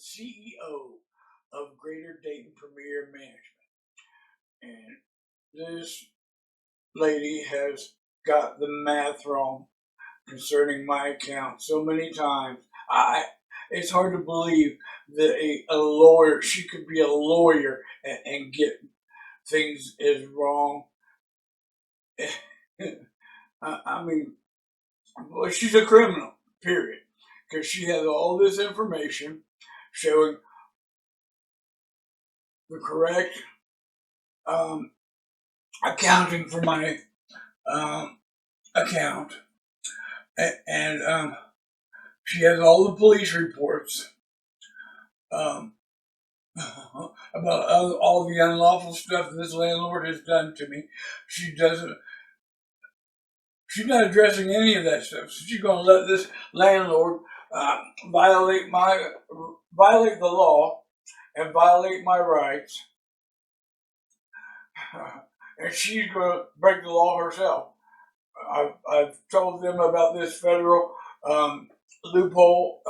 CEO of Greater Dayton Premier Management. And this lady has got the math wrong concerning my account so many times. It's hard to believe that a lawyer, she could be a lawyer and get things as wrong. I mean, well, she's a criminal, period. Because she has all this information showing the correct accounting for my account. And she has all the police reports about all the unlawful stuff this landlord has done to me. She's not addressing any of that stuff. So she's going to let this landlord violate the law and violate my rights. And she's going to break the law herself. I've told them about this federal loophole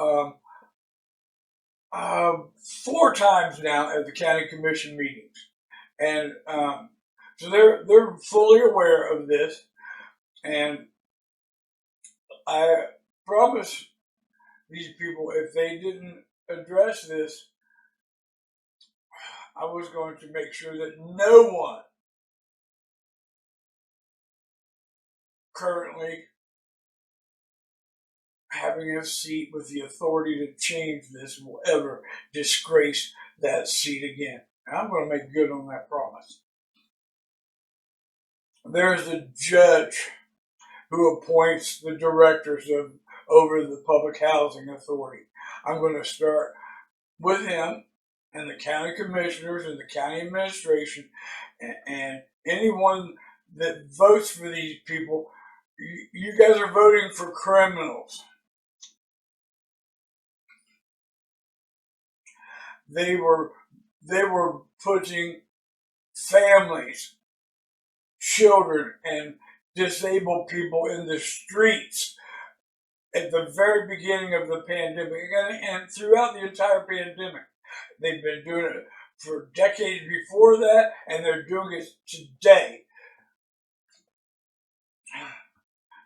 4 times now at the county commission meetings, and so they're fully aware of this. And I promise these people, if they didn't address this, I was going to make sure that no one currently having a seat with the authority to change this will ever disgrace that seat again. And I'm going to make good on that promise. There's a judge who appoints the directors over the Public Housing Authority. I'm going to start with him and the county commissioners and the county administration and anyone that votes for these people. You guys are voting for criminals. They were putting families, children, and disabled people in the streets at the very beginning of the pandemic and throughout the entire pandemic. They've been doing it for decades before that, and they're doing it today.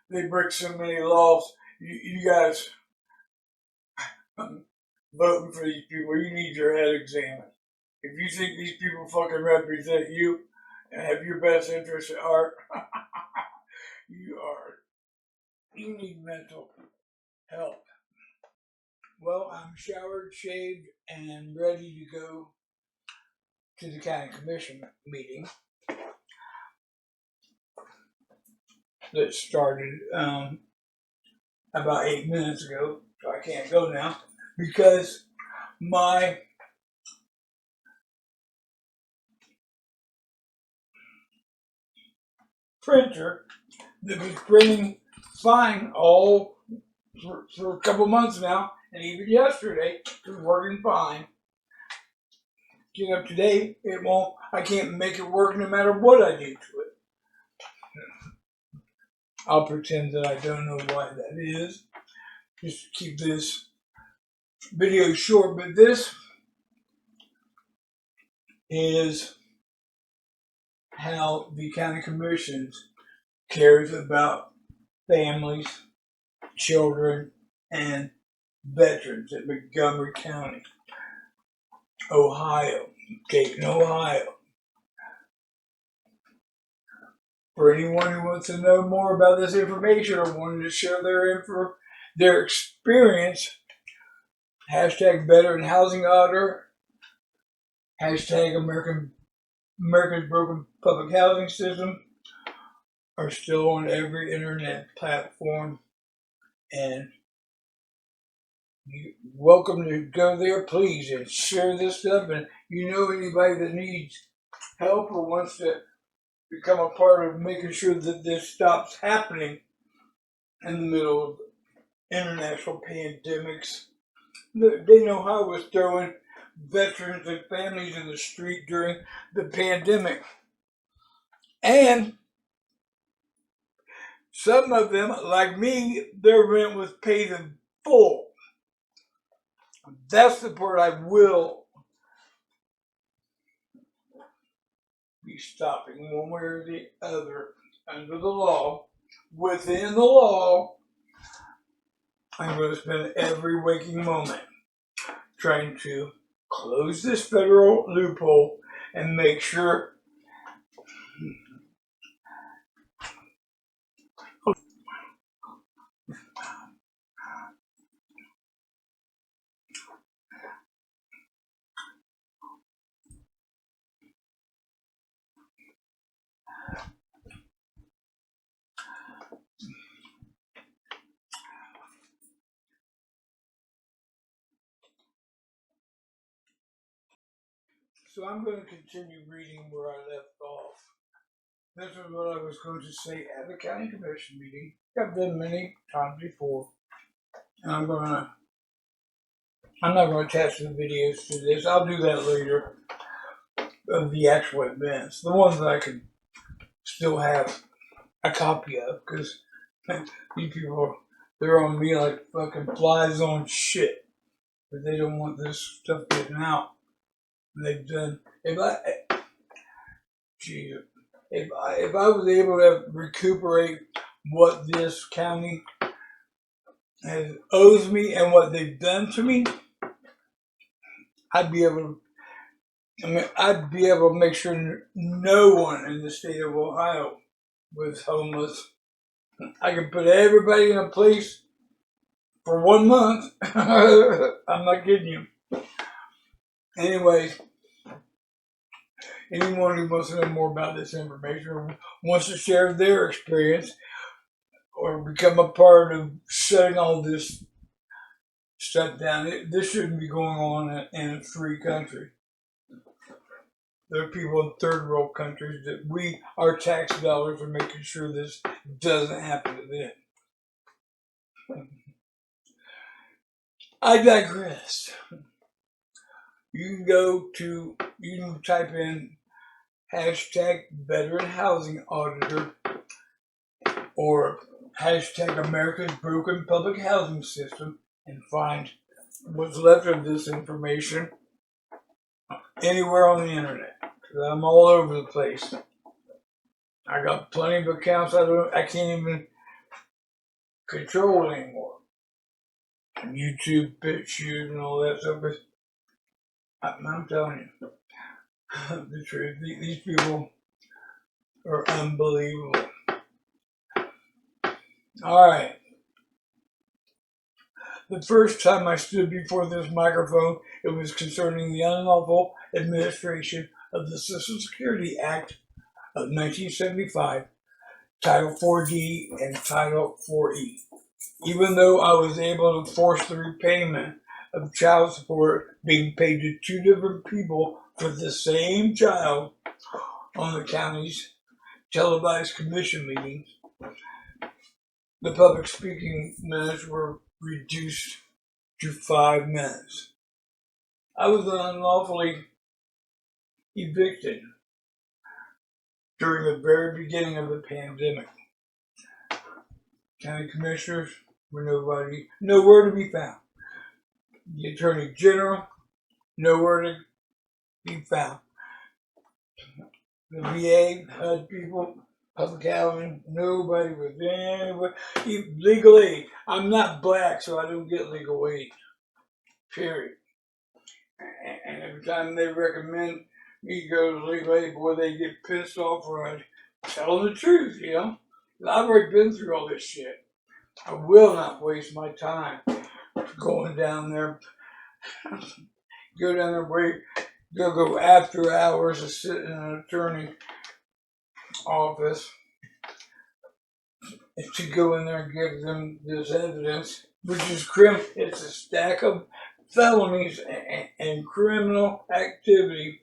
They break so many laws. You guys voting for these people, you need your head examined. If you think these people fucking represent you and have your best interests at heart, you need mental help. Well, I'm showered, shaved, and ready to go to the county commission meeting that started about 8 minutes ago, so I can't go now because my printer that was printing fine all for a couple months now, and even yesterday was working fine. Get up today, it won't. I can't make it work no matter what I do to it. I'll pretend that I don't know why that is, just to keep this video short. But this is how the county commissions cares about families, children, and veterans at Montgomery County, Ohio, Dayton, Ohio. For anyone who wants to know more about this information or wanted to share their experience, hashtag Veteran Housing Auditor, hashtag America's Broken Public Housing System are still on every internet platform, and you're welcome to go there, please, and share this stuff. And you know anybody that needs help or wants to become a part of making sure that this stops happening in the middle of international pandemics. Dayton Ohio was throwing veterans and families in the street during the pandemic. And some of them, like me, their rent was paid in full. That's the part I will be stopping one way or the other under the law. Within the law, I'm going to spend every waking moment trying to close this federal loophole and make sure So I'm going to continue reading where I left off. This is what I was going to say at the county commission meeting. I've done many times before. And I'm not going to attach the videos to this. I'll do that later of the actual events. The ones that I can still have a copy of, because these people, they're on me like fucking flies on shit. But they don't want this stuff getting out. And they've done, if I was able to recuperate what this county owes me and what they've done to me, I'd be able to make sure no one in the state of Ohio was homeless. I could put everybody in a place for 1 month. I'm not kidding you. Anyways, anyone who wants to know more about this information or wants to share their experience or become a part of shutting all this stuff down, this shouldn't be going on in a free country. There are people in third world countries that our tax dollars are making sure this doesn't happen to them. I digress. You can type in hashtag veteran housing auditor or hashtag America's broken public housing system and find what's left of this information anywhere on the internet. I'm all over the place. I got plenty of accounts I can't even control anymore. YouTube, BitChute, and all that stuff. I'm telling you the truth. These people are unbelievable. All right. The first time I stood before this microphone, it was concerning the unlawful administration of the Social Security Act of 1975, Title 4D and Title 4E. Even though I was able to force the repayment of child support being paid to two different people for the same child on the county's televised commission meetings, the public speaking minutes were reduced to 5 minutes. I was unlawfully evicted during the very beginning of the pandemic. County commissioners were nowhere to be found. The Attorney General, nowhere to be found. The VA, HUD people, public housing, nobody was anywhere. Legal aid. I'm not black, so I don't get legal aid. Period. And every time they recommend me go to legal aid, boy, they get pissed off when I tell them the truth, you know? I've already been through all this shit. I will not waste my time going down there. Go after hours to sit in an attorney office to go in there and give them this evidence, which is it's a stack of felonies and criminal activity.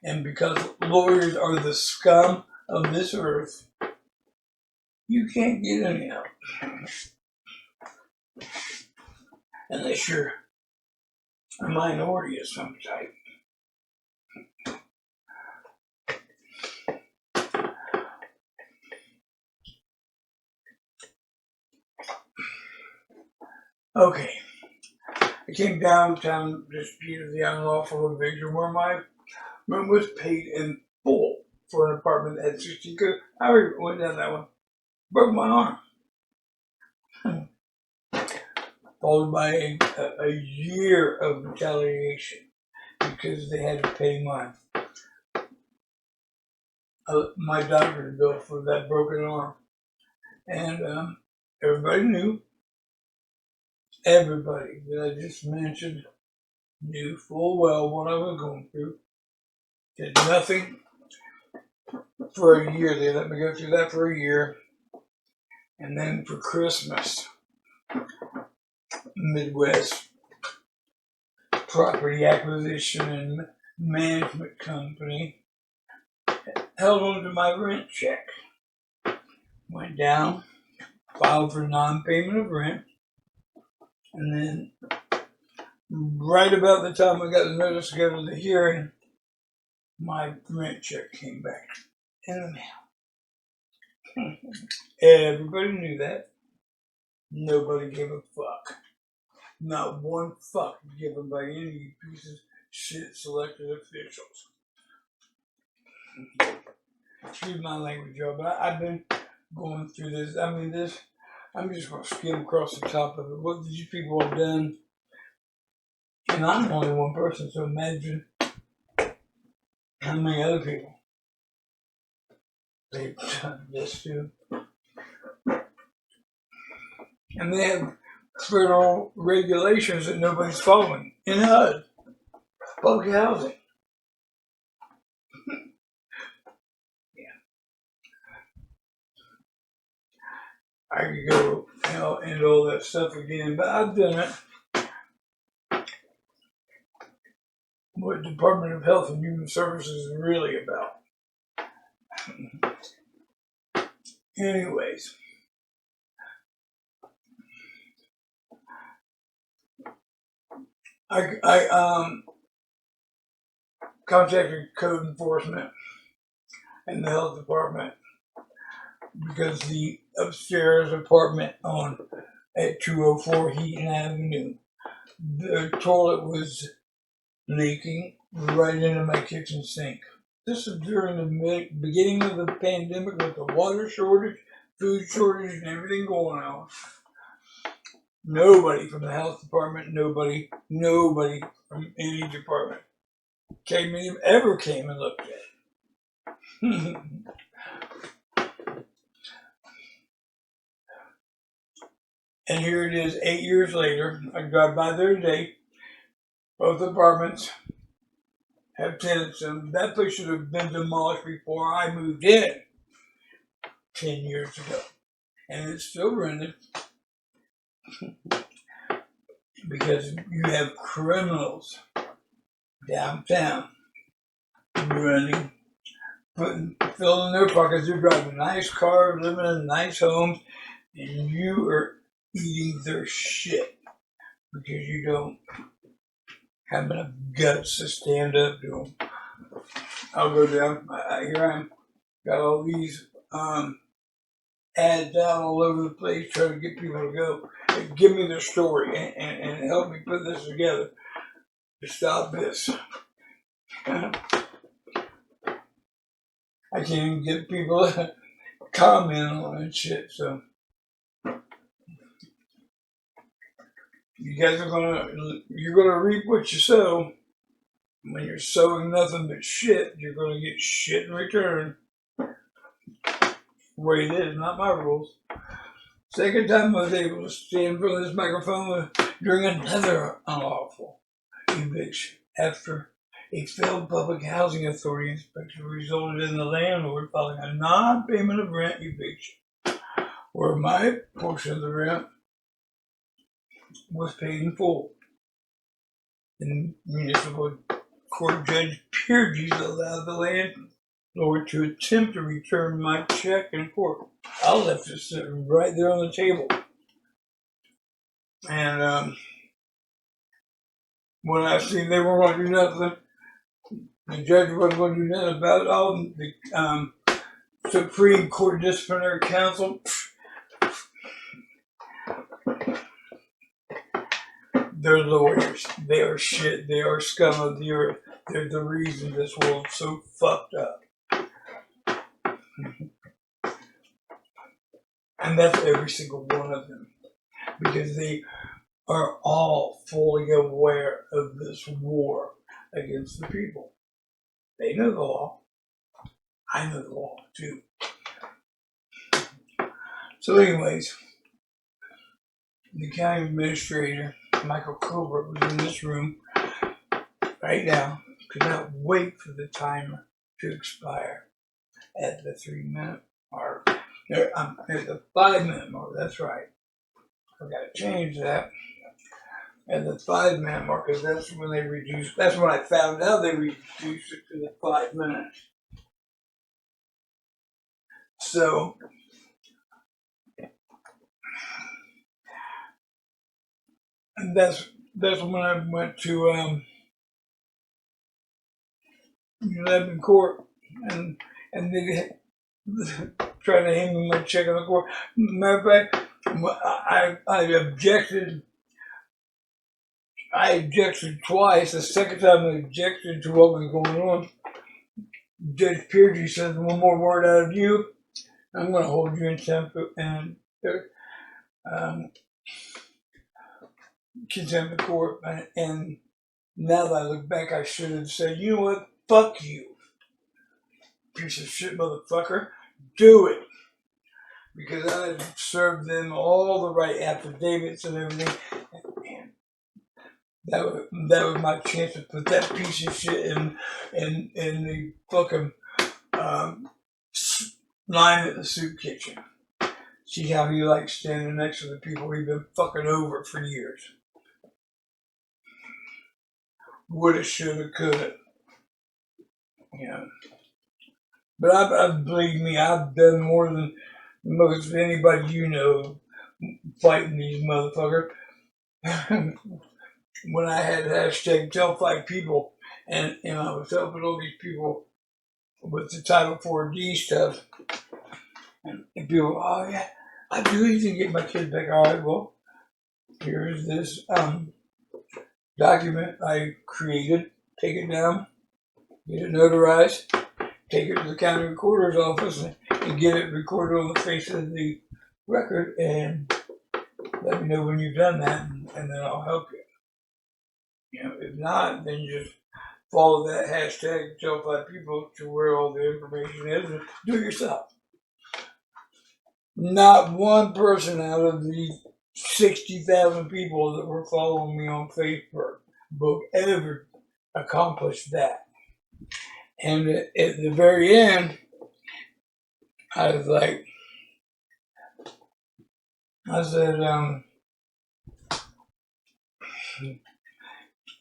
And because lawyers are the scum of this earth, you can't get any help unless you're a minority of some type. Okay, I came downtown to dispute the unlawful eviction where my rent was paid in full for an apartment at 16. I already went down that one. Broke my arm. Followed by a year of retaliation because they had to pay my doctor's bill for that broken arm. And everybody that I just mentioned knew full well what I was going through. Did nothing for a year. They let me go through that for a year. And then for Christmas, Midwest Property Acquisition and Management Company held on to my rent check. Went down, filed for non-payment of rent, and then right about the time I got the notice to go to the hearing, my rent check came back in the mail. Everybody knew that. Nobody gave a fuck. Not one fuck given by any pieces of shit selected officials. Excuse my language, y'all, but I've been going through this. I'm just going to skim across the top of it. What these people have done. And I'm only one person, so imagine how many other people they've done this to. And they have federal regulations that nobody's following in HUD, public housing. Yeah. I could go into all that stuff again, but I've done it. What Department of Health and Human Services is really about. Anyways. I contacted code enforcement and the health department because the upstairs apartment at 204 Heaton Avenue, the toilet was leaking right into my kitchen sink. This is during the beginning of the pandemic with the water shortage, food shortage, and everything going on. Nobody from the health department, nobody from any department ever came and looked at it. And here it is 8 years later. I drive by there today. Both apartments have tenants in them. That place should have been demolished before I moved in 10 years ago. And it's still rented because you have criminals downtown running, filling their pockets. They're driving nice cars, living in nice homes, and you are eating their shit because you don't have enough guts to stand up to them. I'll go down. Here I am. Got all these ads out all over the place trying to get people to go. Give me their story and help me put this together to stop this. I can't even get people to comment on it shit, so you guys you're gonna reap what you sow. When you're sowing nothing but shit, you're gonna get shit in return. The way it is, not my rules. Second time I was able to stand in front of this microphone during another unlawful eviction after a failed public housing authority inspection resulted in the landlord filing a non-payment of rent eviction, where my portion of the rent was paid in full. The municipal court judge Peerges allowed the landlord to attempt to return my check in court. I left it sitting right there on the table. And when I seen they weren't going to do nothing, the judge wasn't going to do nothing about it. All the Supreme Court Disciplinary Council, They're lawyers. They are shit. They are scum of the earth. They're the reason this world's so fucked up. And that's every single one of them. Because they are all fully aware of this war against the people. They know the law. I know the law too. So anyways, the county administrator, Michael Colbert, was in this room right now. Could not wait for the timer to expire at the 3-minute mark. At the 5-minute mark, that's right. I've got to change that. At the 5-minute mark, because that's when they reduced, that's when I found out they reduced it to the 5 minutes. So, and that's when I went to 11 court, and they tried to hand me my check in the court. Matter of fact, I objected. I objected twice. The second time I objected to what was going on, Judge Peargy said, "One more word out of you, I'm going to hold you in contempt of court." And now that I look back, I should have said, "You know what? Fuck you, piece of shit motherfucker. Do it." Because I served them all the right affidavits and everything. And that was my chance to put that piece of shit in the fucking line at the soup kitchen. See how he likes standing next to the people we've been fucking over for years. Woulda, shoulda, coulda. But I believe me, I've done more than most anybody you know fighting these motherfuckers. When I had hashtag tell 5 people, and I was helping all these people with the Title 4D stuff, and people, "Oh yeah, I do anything to get my kids back." All right, well, here's this document I created. Take it down, get it notarized, take it to the county recorder's office, and get it recorded on the face of the record, and let me know when you've done that, and then I'll help you. If not, then just follow that hashtag tell 5 people to where all the information is and do it yourself. Not one person out of the 60,000 people that were following me on Facebook ever accomplished that. And at the very end, I was like, I said,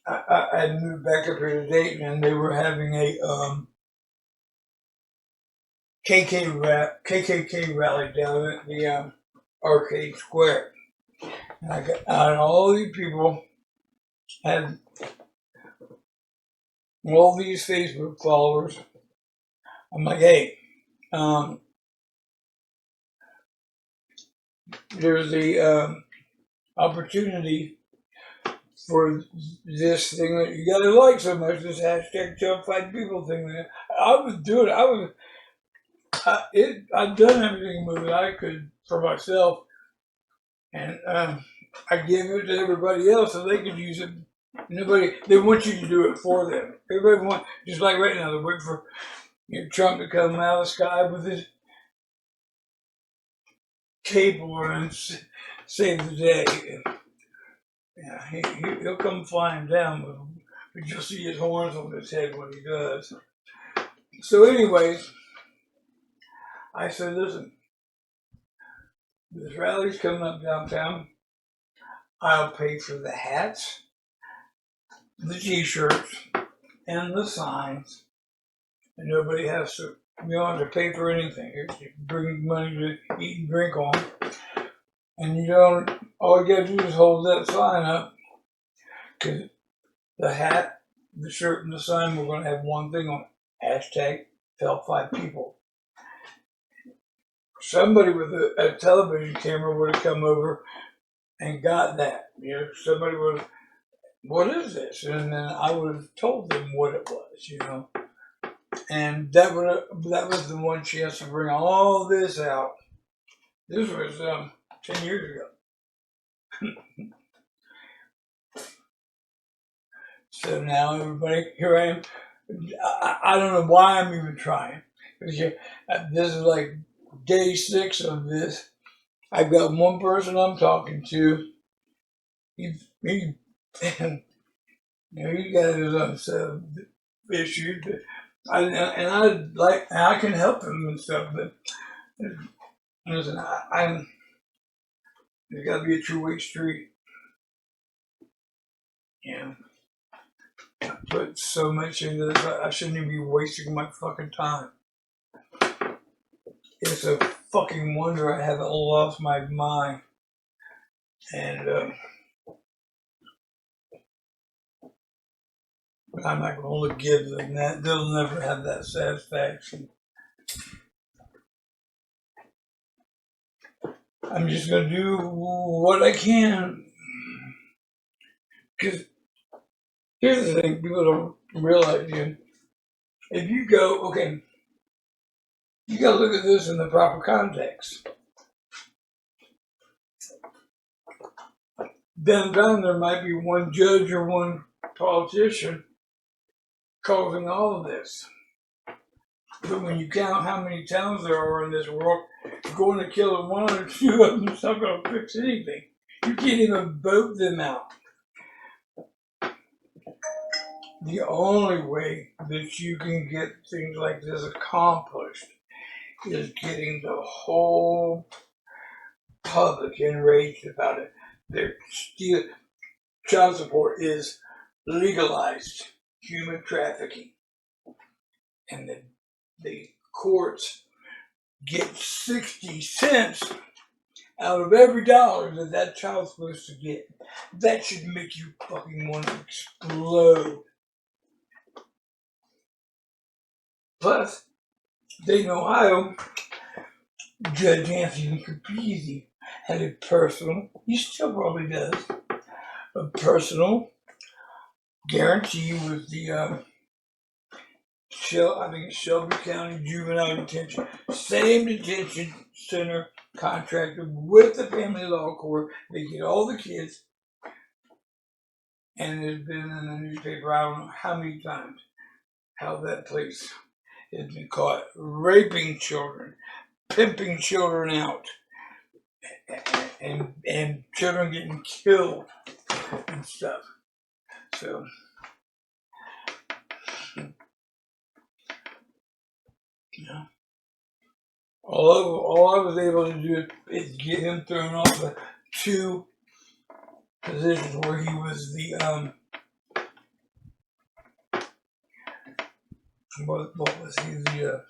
I moved back up here to Dayton, and they were having a KKK rally down at the Arcade Square. And all these people had all these Facebook followers. I'm like, hey, there's the opportunity for this thing that you gotta like so much, this hashtag tell 5 people thing. I was doing it. I've done everything that I could for myself, and I gave it to everybody else so they could use it. They want you to do it for them. Everybody wants, just like right now, they're waiting for Trump to come out of the sky with his cable and save the day. Yeah, he'll come flying down, but you'll see his horns on his head when he does. So anyways, I said, listen, this rally's coming up downtown. I'll pay for the hats, the t-shirts, and the signs. And nobody has to, you don't have to pay for anything. You bring money to eat and drink on. And all you gotta do is hold that sign up. Because the hat, the shirt, and the sign, we're gonna have one thing on it. Hashtag tell 5 people. Somebody with a television camera would have come over and got that. Somebody would have what is this? And then I would have told them what it was, you know. And that was the one chance to bring all this out. This was 10 years ago. So now everybody, here I am. I don't know why I'm even trying. Because this is like day 6 of this. I've got one person I'm talking to. He you know, he got his own set of issues. But I can help him and stuff. But listen, there's got to be a 2-way street. Yeah. I put so much into this. I shouldn't even be wasting my fucking time. It's a fucking wonder I haven't lost my mind. And I'm not going to give them that. They'll never have that satisfaction. I'm just going to do what I can. Because here's the thing people don't realize, if you go, okay, you got to look at this in the proper context. Downtown, there might be one judge or one politician causing all of this. But when you count how many towns there are in this world, going to kill one or two of them is not going to fix anything. You can't even vote them out. The only way that you can get things like this accomplished is getting the whole public enraged about it. Child support is legalized human trafficking. And the courts get 60 cents out of every dollar that child's supposed to get. That should make you fucking want to explode. Plus, Dayton, Ohio, Judge Anthony Capizzi had a personal, he still probably does, a personal guarantee with the Shelby County Juvenile Detention, same detention center contracted with the Family Law Court. They get all the kids, and it's been in the newspaper, I don't know how many times, how that place has been caught raping children, pimping children out, and children getting killed and stuff. So, yeah. All I was able to do is get him thrown off the 2 positions where he was the what was he, the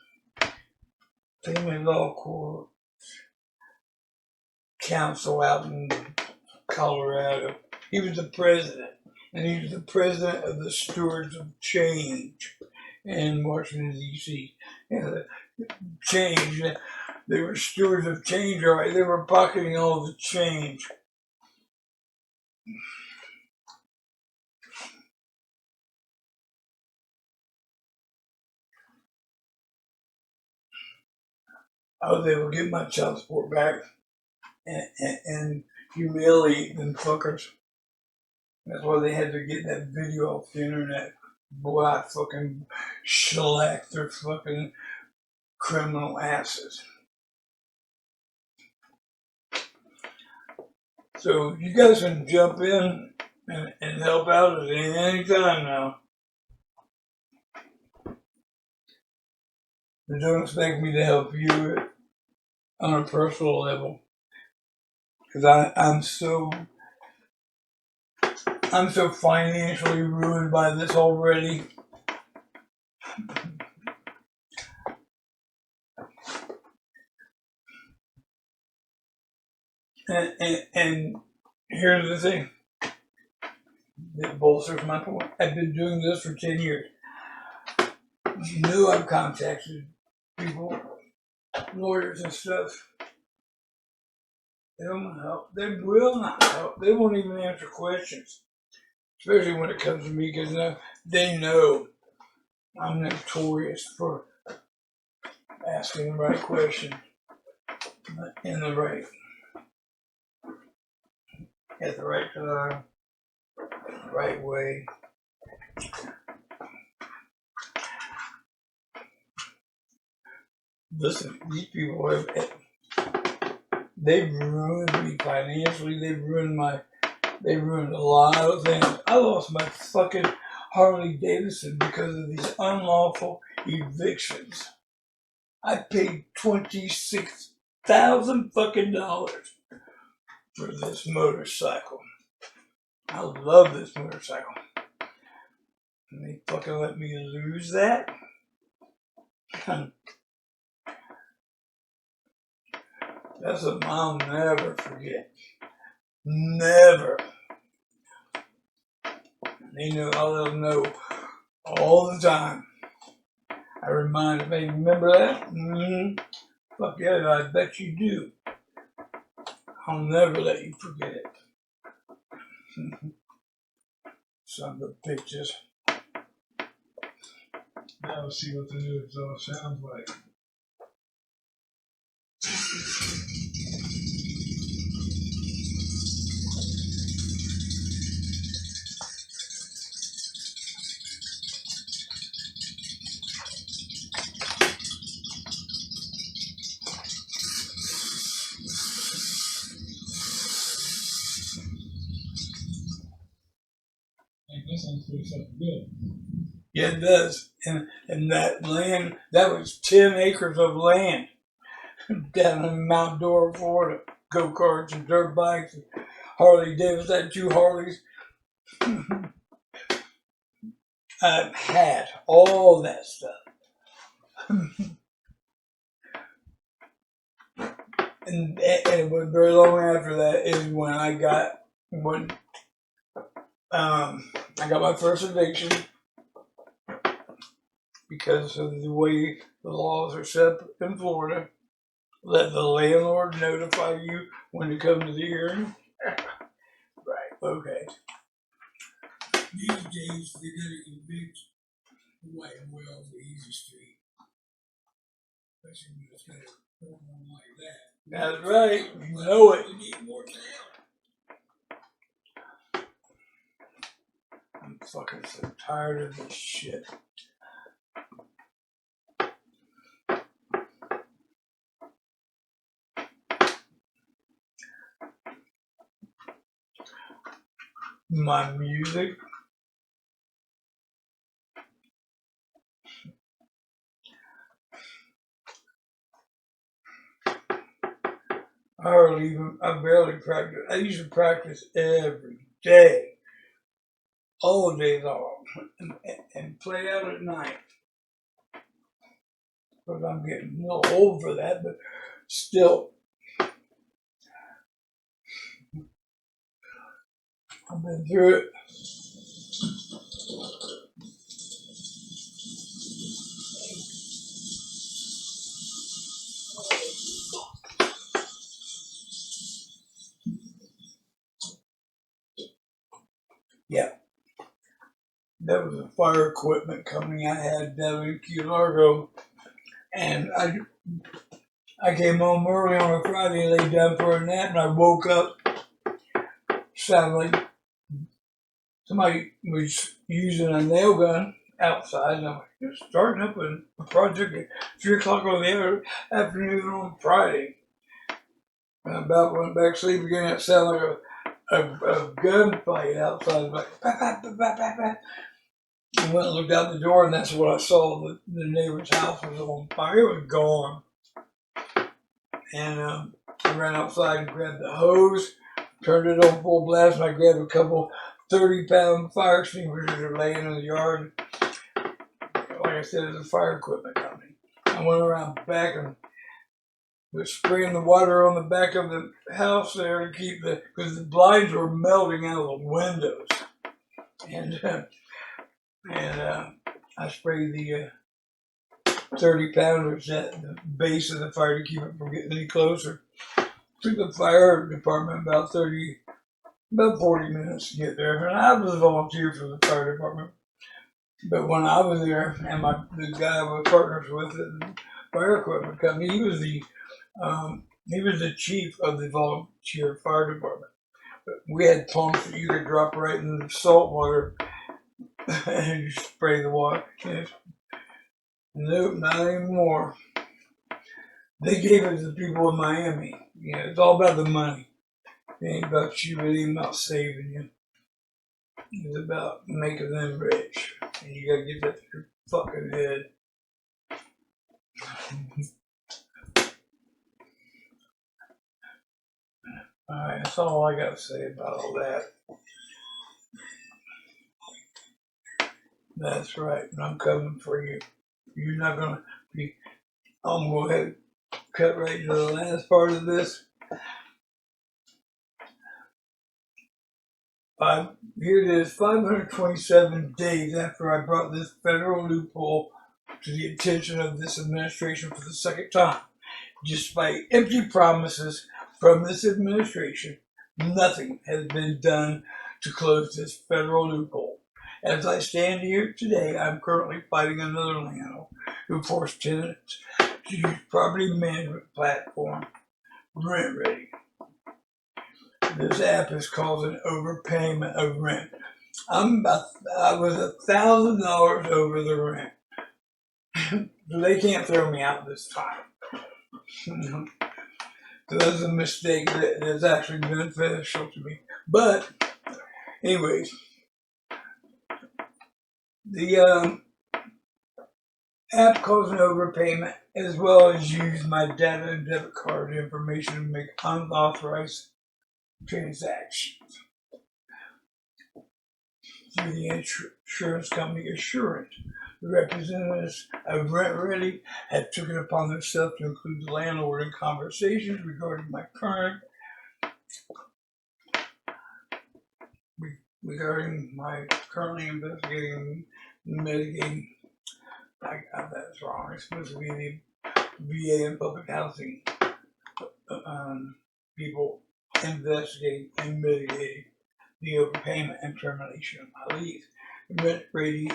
Family Law Court counsel out in Colorado. He was the president, and he was the president of the Stewards of Change in Washington, D.C. And change, they were stewards of change, all right? They were pocketing all the change. I was able to get my child support back and humiliate them fuckers. That's why they had to get that video off the internet. Boy, I fucking shellacked their fucking criminal asses. So you guys can jump in and help out at any time now. But don't expect me to help you on a personal level. Because I'm so financially ruined by this already. And here's the thing that bolsters my point. I've been doing this for 10 years. You know I've contacted people, lawyers and stuff. They don't help. They will not help. They won't even answer questions. especially when it comes to me, because they know I'm notorious for asking the right question in the right, at the right time, the right way. Listen, these people they've ruined me financially. They've ruined a lot of things. I lost my fucking Harley Davidson because of these unlawful evictions. I paid $26,000 fucking dollars for this motorcycle. I love this motorcycle. And they fucking let me lose that? That's something I'll never forget. Never. They know, I'll let them know all the time. I remind them, hey, remember that? Mm-hmm. Fuck yeah, I bet you do. I'll never let you forget it. Son of a bitches. Now let's see what the new exhaust sounds like. That sounds pretty fucking good. Yeah, it does. And that land, that was 10 acres of land down in Mount Dora, Florida. Go-karts and dirt bikes and Harley Davidson. I had 2 Harleys. I had all that stuff. And it was very long after that is when I got my first eviction because of the way the laws are set in Florida. Let the landlord notify you when to come to the hearing. Right, okay. These days, they're going to evict white and well off the easy street. Especially when it's going to go on like that. That's right. You know it. We need more town. I'm fucking so tired of this shit. My music. I barely practice. I used to practice every day, all day long, and play out at night. But I'm getting a little old for that, but still, I've been through it. Yeah. There was a fire equipment company I had down in Key Largo, and I came home early on a Friday, laid down for a nap, and I woke up, sounded like somebody was using a nail gun outside, and I was just starting up a project at 3 o'clock on the afternoon on Friday. And I about went back to sleep again. It sounded like a gunfight outside, like bah, bah, bah, bah, bah, bah. I went and looked out the door, and that's what I saw. The neighbor's house was on fire. It was gone. And I ran outside and grabbed the hose, turned it on full blast, and I grabbed a couple 30-pound fire extinguishers that are laying in the yard. Like I said, it's a fire equipment company. I went around back and was spraying the water on the back of the house there to keep because the blinds were melting out of the windows. And I sprayed the 30 pounders at the base of the fire to keep it from getting any closer. Took the fire department about 30 about 40 minutes to get there. And I was a volunteer for the fire department. But when I was there, and the guy I was partners with at the fire equipment company, he was the chief of the volunteer fire department. But we had pumps that you could drop right in the salt water and you spray the water. Yes. Nope, not anymore. They gave it to the people in Miami. It's all about the money. It ain't about you, it ain't about saving you. It's about making them rich. And you gotta get that to your fucking head. Alright, that's all I gotta say about all that. That's right, I'm coming for you. You're not gonna be. I'm gonna go ahead and cut right to the last part of this. Here it is, 527 days after I brought this federal loophole to the attention of this administration for the second time. Despite empty promises from this administration, nothing has been done to close this federal loophole. As I stand here today, I'm currently fighting another landlord who forced tenants to use property management platform RentReady. This app is causing overpayment of rent. I was $1,000 over the rent. They can't throw me out this time. So that's a mistake that has actually been beneficial to me. But, anyways, the app causing overpayment as well as use my data and debit card information to make unauthorized transactions through the insurance company Assurance. The representatives of RentReady have taken it upon themselves to include the landlord in conversations regarding my currently investigating mitigating. I got that wrong. It's supposed to be the VA and public housing people investigating and mitigating the overpayment and termination of my lease. RentReady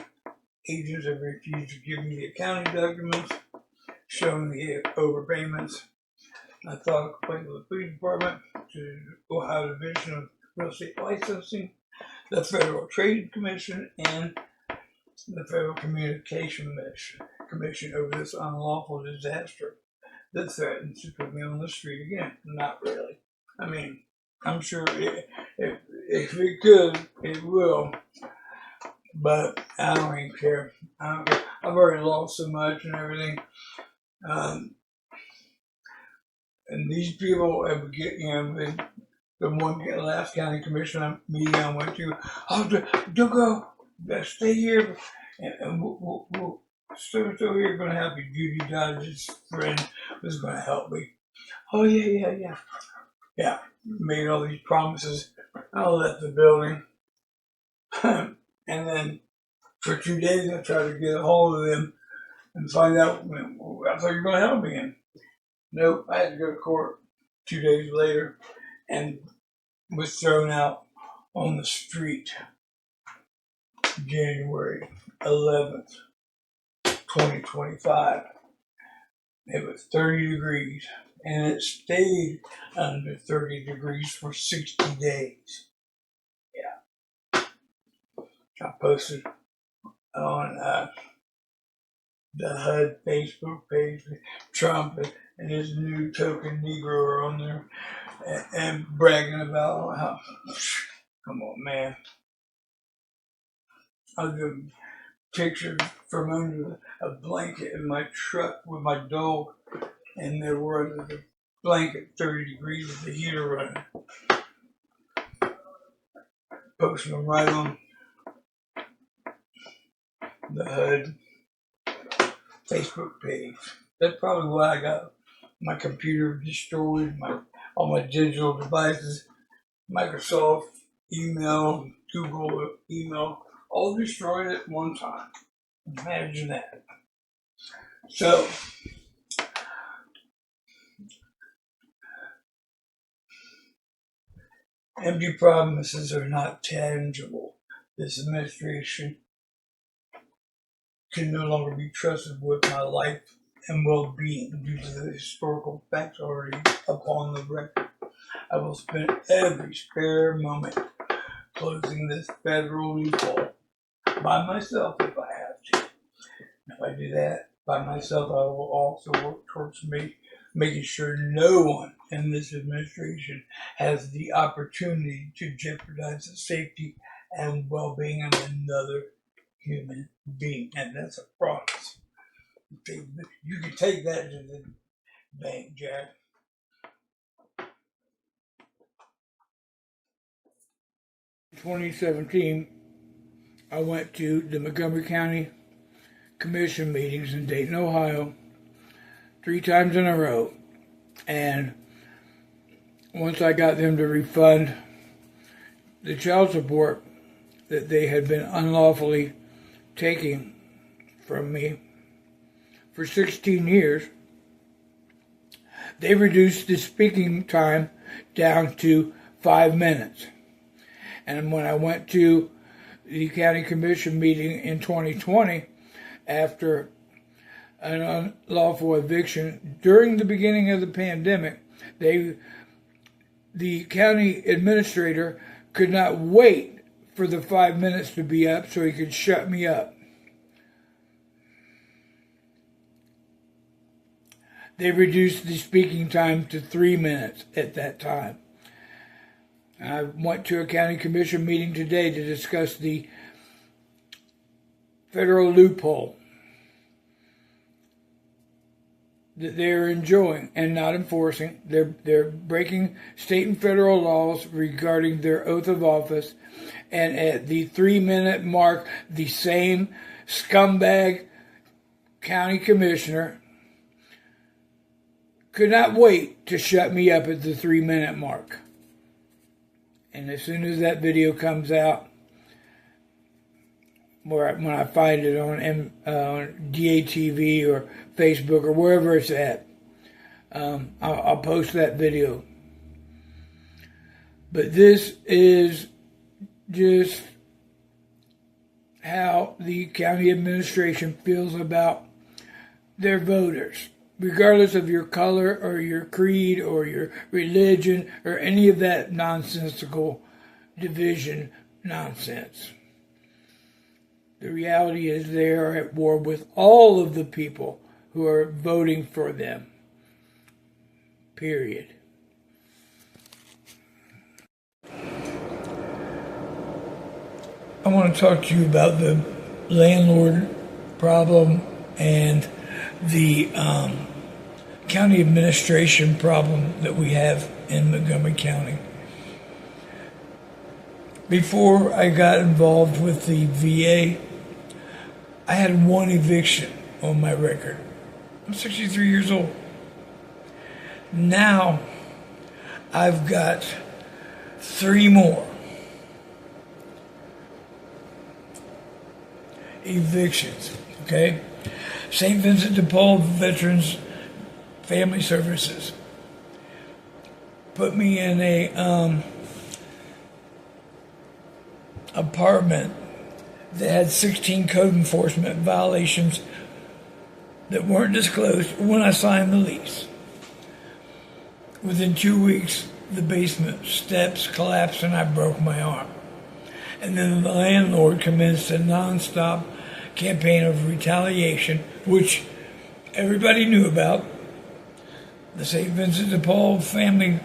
agents have refused to give me the accounting documents showing the overpayments. I filed a complaint with the police department to the Ohio Division of Real Estate Licensing, the Federal Trade Commission, and the Federal Communication Commission over this unlawful disaster that threatens to put me on the street again. Not really. I mean, I'm sure if it could, it will. But I don't even care. I've already lost so much and everything. And these people have the last county commission meeting I went to. Oh, don't go. Stay here, and we'll still here. Going to help you. Judy Dodge's friend was going to help me. Oh yeah. Made all these promises. I left the building, and then for 2 days I tried to get a hold of them and find out. I thought you were going to help me. And nope, I had to go to court 2 days later, and was thrown out on the street January 11th, 2025. It was 30 degrees, and it stayed under 30 degrees for 60 days. Yeah. I posted on the HUD Facebook page, Trump and his new token Negro are on there and bragging about how, come on, man. I'll give a picture from under a blanket in my truck with my dog, and they were under the blanket 30 degrees with the heater running. Posting them right on the HUD Facebook page. That's probably why I got my computer destroyed, all my digital devices, Microsoft email, Google email, all destroyed at one time. Imagine that. So, Empty promises are not tangible. This administration can no longer be trusted with my life and well-being due to the historical facts already upon the record. I will spend every spare moment closing this federal loophole by myself if I have to. If I do that by myself, I will also work towards making sure no one in this administration has the opportunity to jeopardize the safety and well-being of another human being. And that's a promise. You can take that to the bank, Jack. In 2017, I went to the Montgomery County Commission meetings in Dayton, Ohio, 3 times in a row. And once I got them to refund the child support that they had been unlawfully taking from me for 16 years, they reduced the speaking time down to 5 minutes. And when I went to the county commission meeting in 2020, after an unlawful eviction during the beginning of the pandemic, the county administrator could not wait for the 5 minutes to be up so he could shut me up. They reduced the speaking time to 3 minutes at that time. I went to a county commission meeting today to discuss the federal loophole that they're enjoying and not enforcing. They're breaking state and federal laws regarding their oath of office. And at the 3-minute mark, the same scumbag county commissioner could not wait to shut me up at the 3-minute mark. And as soon as that video comes out, when I find it on DATV or Facebook or wherever it's at, I'll post that video. But this is just how the county administration feels about their voters, regardless of your color or your creed or your religion or any of that nonsensical division nonsense. The reality is they are at war with all of the people who are voting for them. Period. I want to talk to you about the landlord problem and the county administration problem that we have in Montgomery County. Before I got involved with the VA, I had 1 eviction on my record. I'm 63 years old. Now I've got 3 more evictions, okay? St. Vincent de Paul Veterans Family Services put me in a apartment that had 16 code enforcement violations that weren't disclosed when I signed the lease. Within 2 weeks, the basement steps collapsed and I broke my arm. And then the landlord commenced a nonstop campaign of retaliation, which everybody knew about. The St. Vincent de Paul Family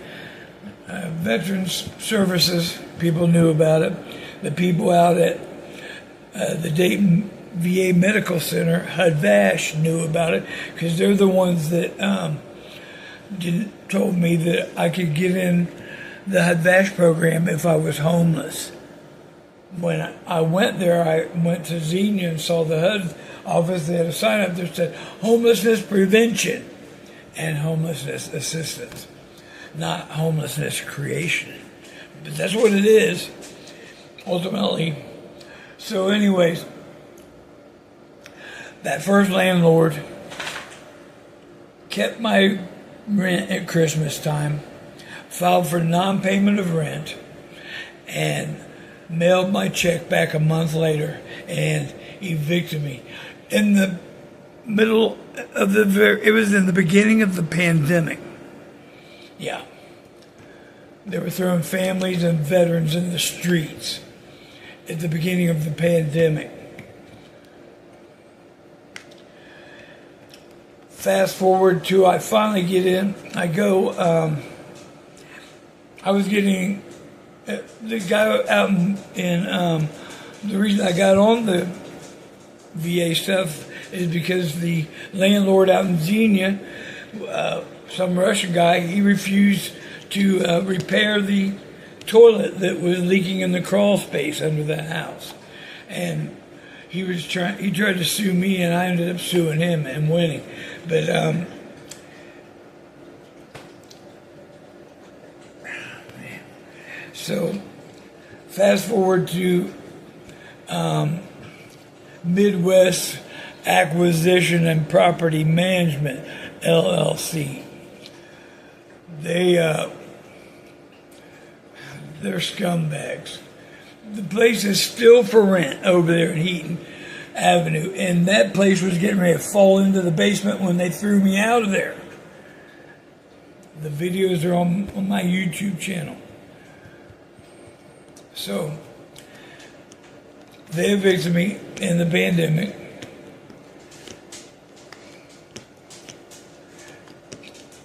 Veterans Services, people knew about it. The people out at the Dayton VA Medical Center, HUD-VASH, knew about it because they're the ones that told me that I could get in the HUD-VASH program if I was homeless. When I went there, I went to Xenia and saw the HUD office. They had a sign up there that said homelessness prevention and homelessness assistance, not homelessness creation. But that's what it is, ultimately. So anyways, that first landlord kept my rent at Christmas time, filed for non-payment of rent, and mailed my check back a month later and evicted me. In the middle of it was in the beginning of the pandemic. Yeah. They were throwing families and veterans in the streets at the beginning of the pandemic. Fast forward to I finally get in. I go, I was getting, the guy out in the reason I got on the VA stuff is because the landlord out in Xenia, some Russian guy, he refused to repair the toilet that was leaking in the crawl space under the house. And he tried to sue me, and I ended up suing him and winning. But, so fast forward to Midwest Acquisition and Property Management, LLC. They're scumbags. The place is still for rent over there in Heaton Avenue, and that place was getting ready to fall into the basement when they threw me out of there. The videos are on my YouTube channel. So, they evicted me in the pandemic.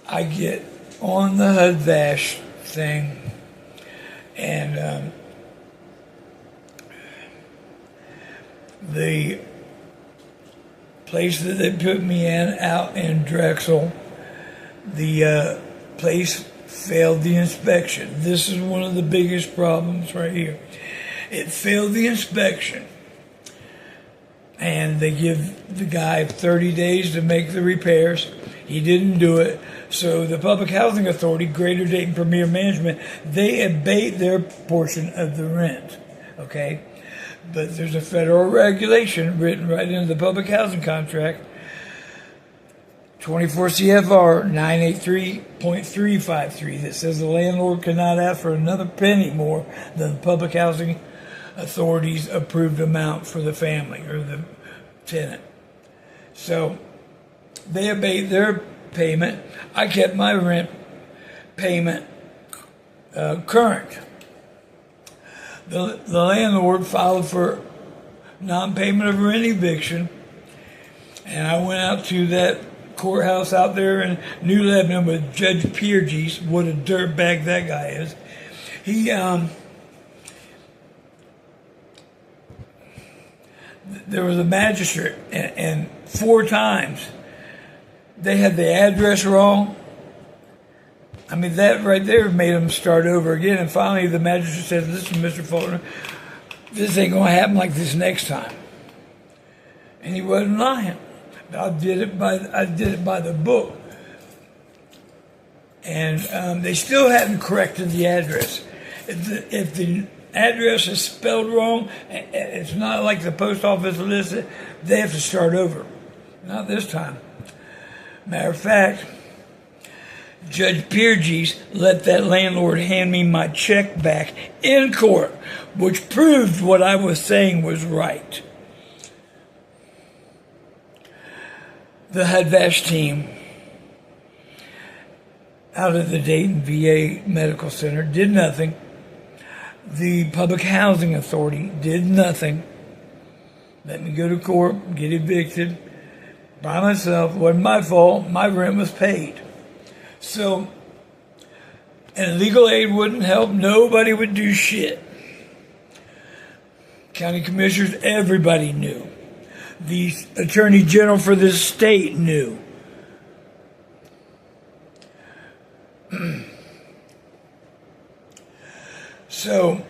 I get on the HUD-VASH thing, and the place that they put me in out in Drexel, the place failed the inspection. This is one of the biggest problems right here. It failed the inspection, and they give the guy 30 days to make the repairs. He didn't do it. So the Public Housing Authority, Greater Dayton Premier Management, they abate their portion of the rent, okay? But there's a federal regulation written right into the public housing contract, 24 CFR 983.353, that says the landlord cannot ask for another penny more than the Public Housing Authority's approved amount for the family or the tenant. So they abate their payment. I kept my rent payment current. The landlord filed for non-payment of rent eviction, and I went out to that courthouse out there in New Lebanon with Judge Pierges. What a dirtbag that guy is. He there was a magistrate, and 4 times they had the address wrong. I mean, that right there made them start over again. And finally, the magistrate said, "Listen, Mr. Faulkner, this ain't going to happen like this next time." And he wasn't lying. I did it by the book. And they still hadn't corrected the address. If the address is spelled wrong, it's not like the post office listed, they have to start over. Not this time. Matter of fact, Judge Pierges let that landlord hand me my check back in court, which proved what I was saying was right. The HUD-VASH team out of the Dayton VA Medical Center did nothing. The Public Housing Authority did nothing. Let me go to court, get evicted by myself. It wasn't my fault. My rent was paid. So, and legal aid wouldn't help. Nobody would do shit. County commissioners, everybody knew. The attorney general for this state knew. So,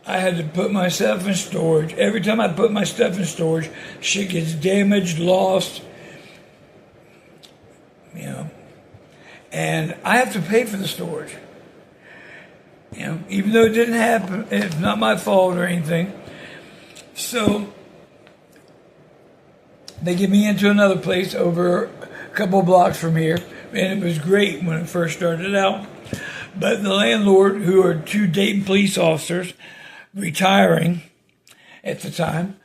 I had to put my stuff in storage. Every time I put my stuff in storage, shit gets damaged, lost, you know. And I have to pay for the storage. You know, even though it didn't happen, it's not my fault or anything. So, they get me into another place over a couple blocks from here. And it was great when it first started out. But the landlord, who are two Dayton police officers, retiring at the time,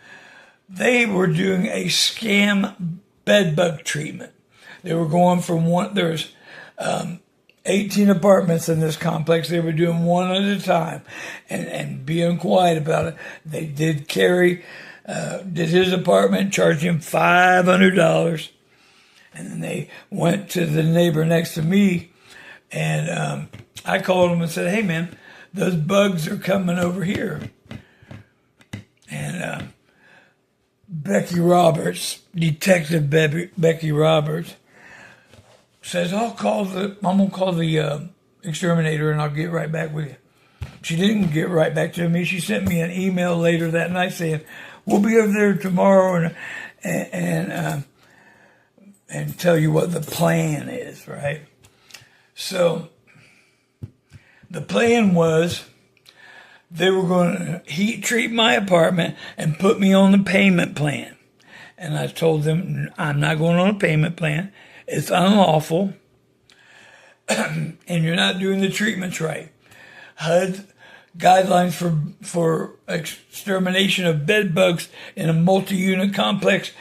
they were doing a scam bed bug treatment. They were going from there's 18 apartments in this complex. They were doing one at a time and being quiet about it. They did did his apartment, charged him $500. And then they went to the neighbor next to me, and I called him and said, "Hey, man, those bugs are coming over here." And Becky Roberts, Detective Becky Roberts, says, I'm going to call the exterminator and I'll get right back with you. She didn't get right back to me. She sent me an email later that night saying, we'll be over there tomorrow and tell you what the plan is, right? So the plan was they were going to heat treat my apartment and put me on the payment plan. And I told them, I'm not going on a payment plan. It's unlawful. And you're not doing the treatments right. HUD guidelines for extermination of bed bugs in a multi-unit complex,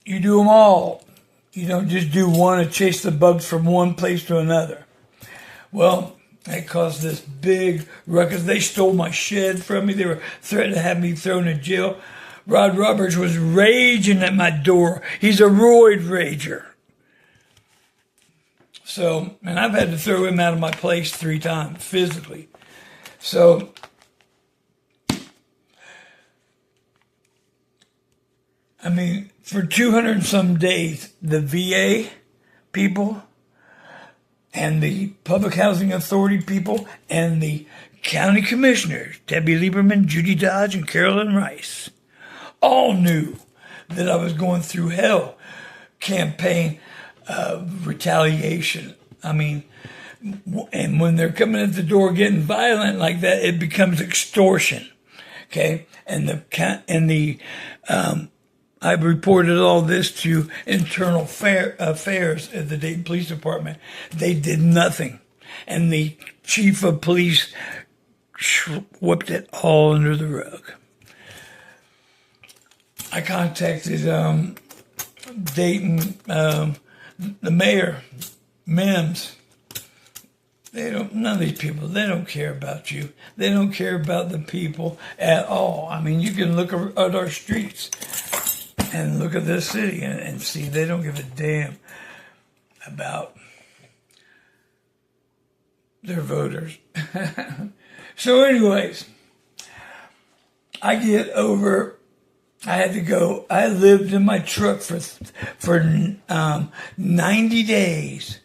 you do them all. You don't just do one to chase the bugs from one place to another. Well, that caused this big ruckus. They stole my shed from me. They were threatening to have me thrown in jail. Rod Roberts was raging at my door. He's a roid rager. So, and I've had to throw him out of my place 3 times, physically. So, I mean, for 200 and some days, the VA people and the Public Housing Authority people and the county commissioners, Debbie Lieberman, Judy Dodge, and Carolyn Rice, all knew that I was going through hell campaign retaliation. I mean, and when they're coming at the door getting violent like that, it becomes extortion. Okay, I reported all this to internal affairs at the Dayton Police Department. They did nothing, and the chief of police whipped it all under the rug. I contacted Dayton, the mayor, Mims. None of these people, they don't care about you. They don't care about the people at all. I mean, you can look at our streets and look at this city and see they don't give a damn about their voters. So anyways, I had to go. I lived in my truck for 90 days.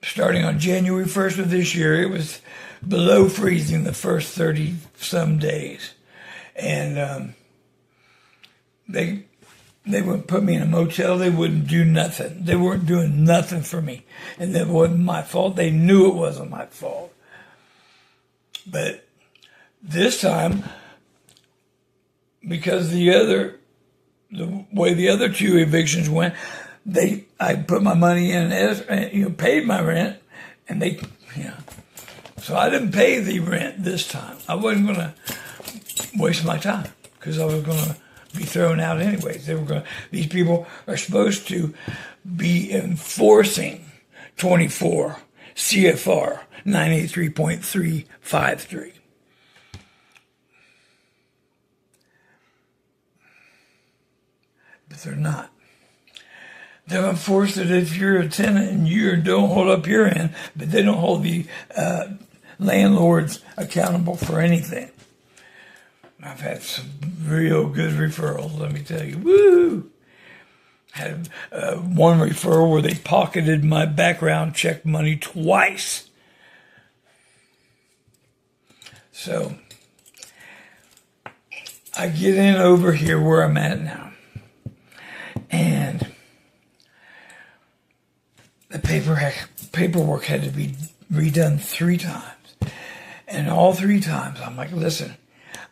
Starting on January 1st of this year, it was below freezing the first 30-some days. And they wouldn't put me in a motel. They wouldn't do nothing. They weren't doing nothing for me. And that wasn't my fault. They knew it wasn't my fault. But this time, because the way the other 2 evictions went, I put my money in and paid my rent, and so I didn't pay the rent this time. I wasn't going to waste my time because I was going to be thrown out anyways. These people are supposed to be enforcing 24 CFR 983.353. But they're not. They've enforced it if you're a tenant and you don't hold up your end, but they don't hold the landlords accountable for anything. I've had some real good referrals, let me tell you. Woo! Had one referral where they pocketed my background check money twice. So I get in over here where I'm at now. And the paperwork had to be redone 3 times. And all 3 times, I'm like, listen,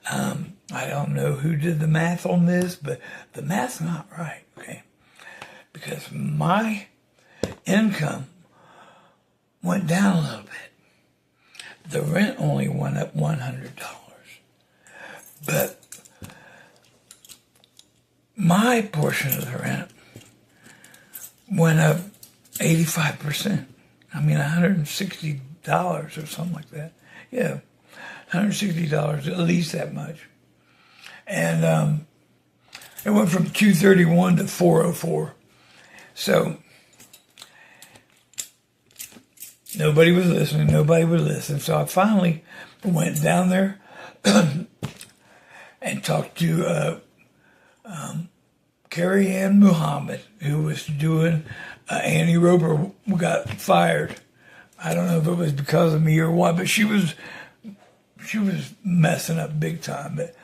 I don't know who did the math on this, but the math's not right, okay? Because my income went down a little bit. The rent only went up $100. But my portion of the rent went up 85%. I mean, $160 or something like that. Yeah, $160, at least that much. And it went from $231 to $404. So nobody was listening. Nobody would listen. So I finally went down there and talked to Carrie Ann Muhammad, who was doing Annie Roper got fired. I don't know if it was because of me or what, but she was messing up big time. But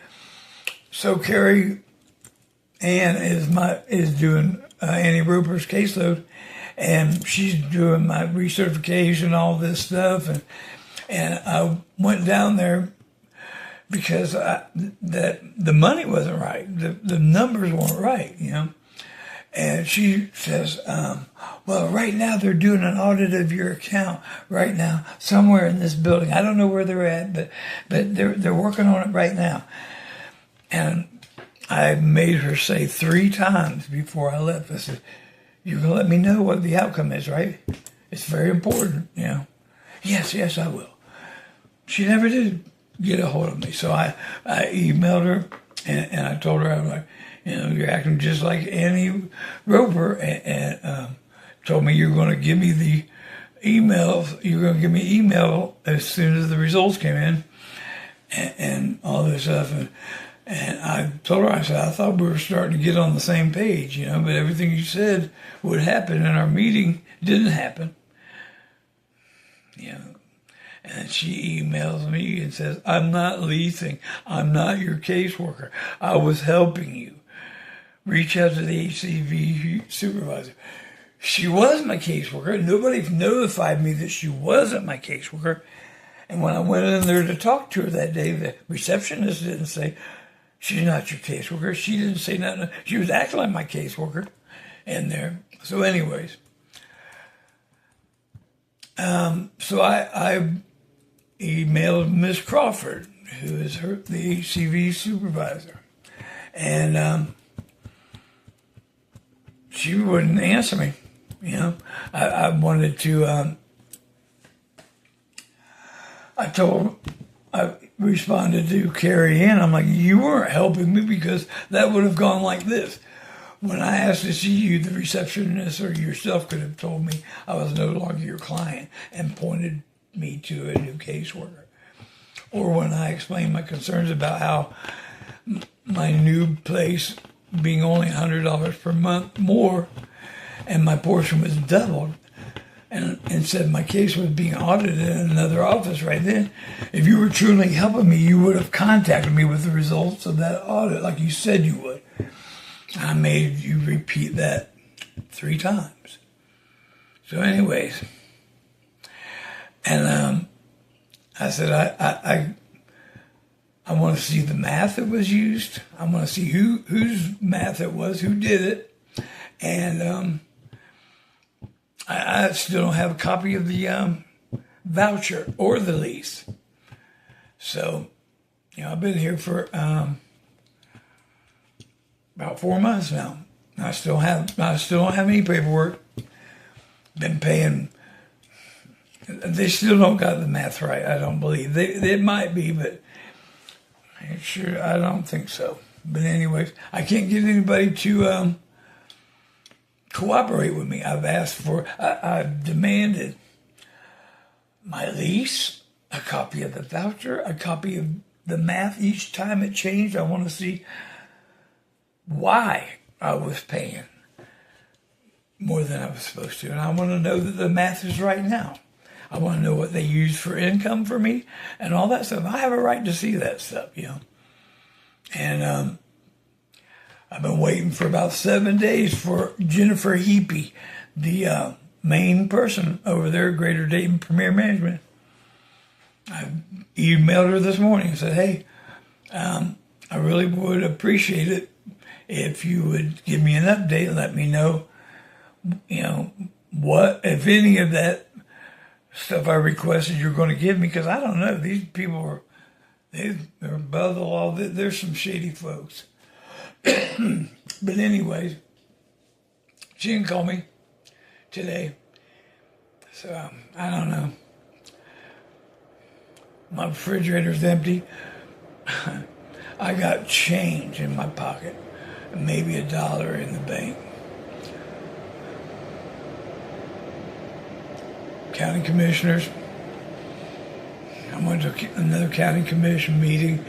so Carrie Ann is doing Annie Roper's caseload, and she's doing my recertification, all this stuff, and I went down there because that the money wasn't right, the numbers weren't right, you know. And she says, well, right now they're doing an audit of your account right now somewhere in this building. I don't know where they're at, but they're working on it right now. And I made her say 3 times before I left. I said, you're going to let me know what the outcome is, right? It's very important, you know. Yes, I will. She never did get a hold of me. So I emailed her and I told her, I'm like, you know, you're acting just like Annie Roper, and told me you're going to give me the emails. You're going to give me email as soon as the results came in, and all this stuff. And I told her, I said, I thought we were starting to get on the same page, you know, but everything you said would happen in our meeting didn't happen. You know. And she emails me and says, I'm not leasing. I'm not your caseworker. I was helping you. Reach out to the HCV supervisor. She was my caseworker. Nobody notified me that she wasn't my caseworker. And when I went in there to talk to her that day, the receptionist didn't say, she's not your caseworker. She didn't say nothing. She was acting like my caseworker in there. So anyways, so I emailed Miss Crawford, who is the HCV supervisor. And she wouldn't answer me, you know. I wanted to, I responded to Carrie Ann. I'm like, you weren't helping me because that would have gone like this. When I asked to see you, the receptionist or yourself could have told me I was no longer your client and pointed me to a new caseworker. Or when I explained my concerns about how my new place being only $100 per month more, and my portion was doubled, and said my case was being audited in another office right then. If you were truly helping me, you would have contacted me with the results of that audit like you said you would. I made you repeat that 3 times. So anyways, and I said, I want to see the math that was used. I want to see whose math it was, who did it. And I still don't have a copy of the voucher or the lease. So, you know, I've been here for about 4 months now. I still don't have any paperwork. Been paying. They still don't got the math right. I don't believe it might be, but sure, I don't think so. But anyways, I can't get anybody to cooperate with me. I've asked for, I've demanded my lease, a copy of the voucher, a copy of the math each time it changed. I want to see why I was paying more than I was supposed to. And I want to know that the math is right now. I want to know what they use for income for me and all that stuff. I have a right to see that stuff, you know. And I've been waiting for about 7 days for Jennifer Heapy, the main person over there at Greater Dayton Premier Management. I emailed her this morning and said, hey, I really would appreciate it if you would give me an update and let me know, you know, what, if any of that stuff I requested you're going to give me, because I don't know. These people are, they're above the law. There's some shady folks. But anyways, she didn't call me today. So, I don't know. My refrigerator's empty. I got change in my pocket. Maybe $1 in the bank. County commissioners. I went to another county commission meeting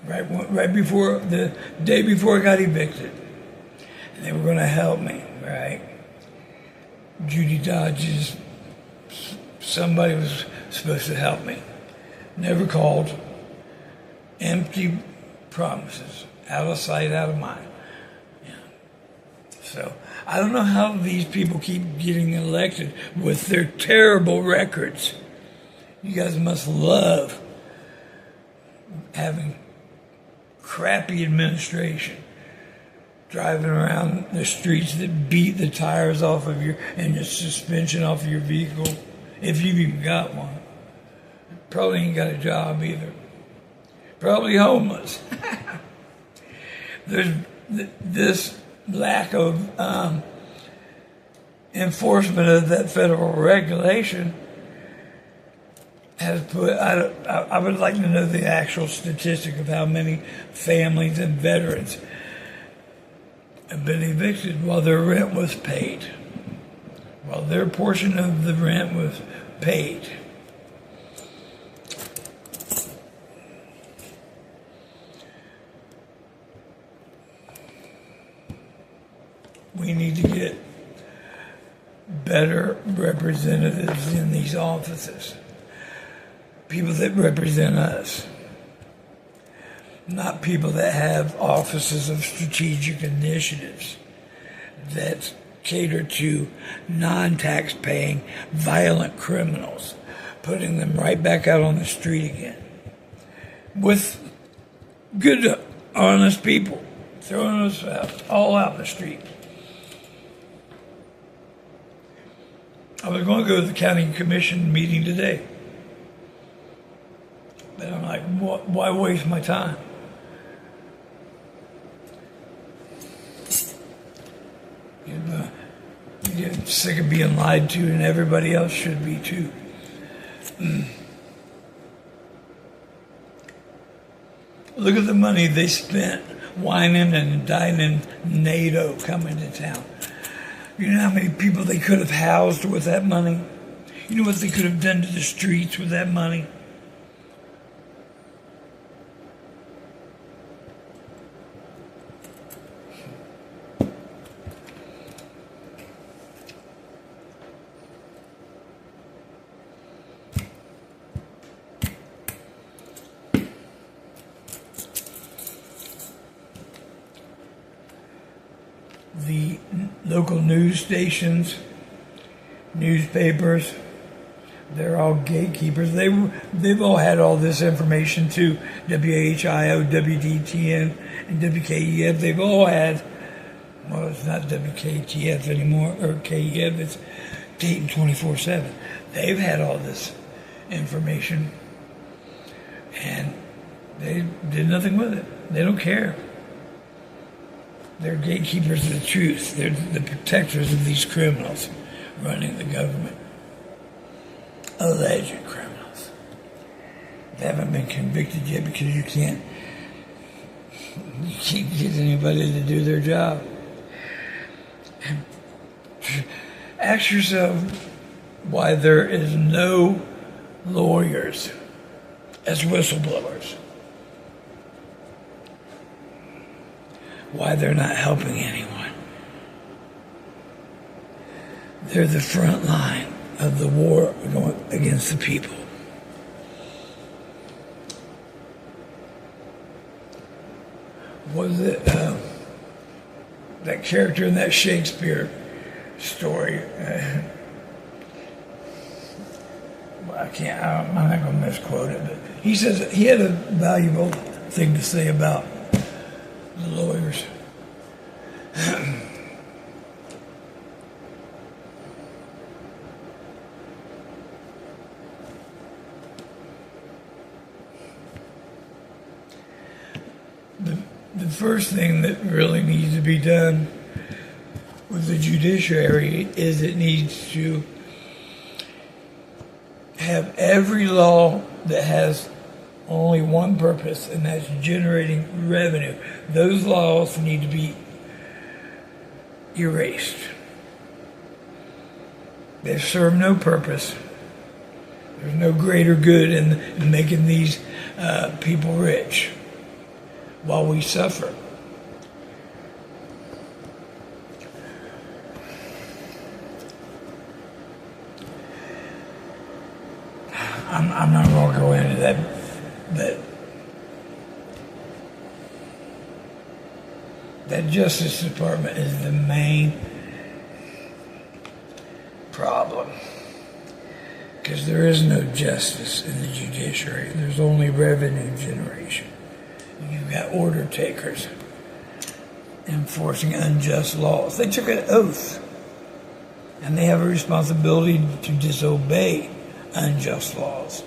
right before the day before I got evicted, and they were going to help me. Right, Judy Dodge's somebody was supposed to help me. Never called. Empty promises, out of sight, out of mind. Yeah. So I don't know how these people keep getting elected with their terrible records. You guys must love having crappy administration, driving around the streets that beat the tires off of your and the suspension off of your vehicle, if you've even got one. Probably ain't got a job either. Probably homeless. There's this lack of enforcement of that federal regulation has put. I would like to know the actual statistic of how many families and veterans have been evicted while their rent was paid, while their portion of the rent was paid. We need to get better representatives in these offices. People that represent us. Not people that have offices of strategic initiatives that cater to non-tax paying violent criminals, putting them right back out on the street again. With good, honest people, throwing us all out in the street. I was going to go to the county commission meeting today. But I'm like, why waste my time? You get sick of being lied to, and everybody else should be too. Look at the money they spent whining and dining NATO coming to town. You know how many people they could have housed with that money? You know what they could have done to the streets with that money? The local news stations, newspapers, they're all gatekeepers. They've all had all this information too. WHIO, WDTN, and WKEF. They've all had. Well, it's not WKTF anymore, or KEF. It's Dayton 24/7. They've had all this information, and they did nothing with it. They don't care. They're gatekeepers of the truth. They're the protectors of these criminals running the government. Alleged criminals. They haven't been convicted yet because you can't get anybody to do their job. And ask yourself why there is no lawyers as whistleblowers. Why they're not helping anyone. They're the front line of the war against the people. Was it that character in that Shakespeare story? I'm not going to misquote it, but he says he had a valuable thing to say about the lawyers. the first thing that really needs to be done with the judiciary is it needs to have every law that has only one purpose, and that's generating revenue. Those laws need to be erased. They serve no purpose. There's no greater good in making these people rich while we suffer. I'm not going to go into that, but that Justice Department is the main problem, because there is no justice in the judiciary. There's only revenue generation. You've got order takers enforcing unjust laws. They took an oath, and they have a responsibility to disobey unjust laws.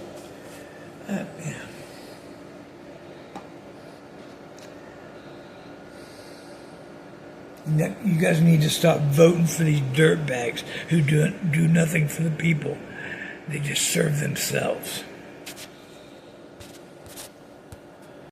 Yeah. You guys need to stop voting for these dirtbags who do nothing for the people. They just serve themselves.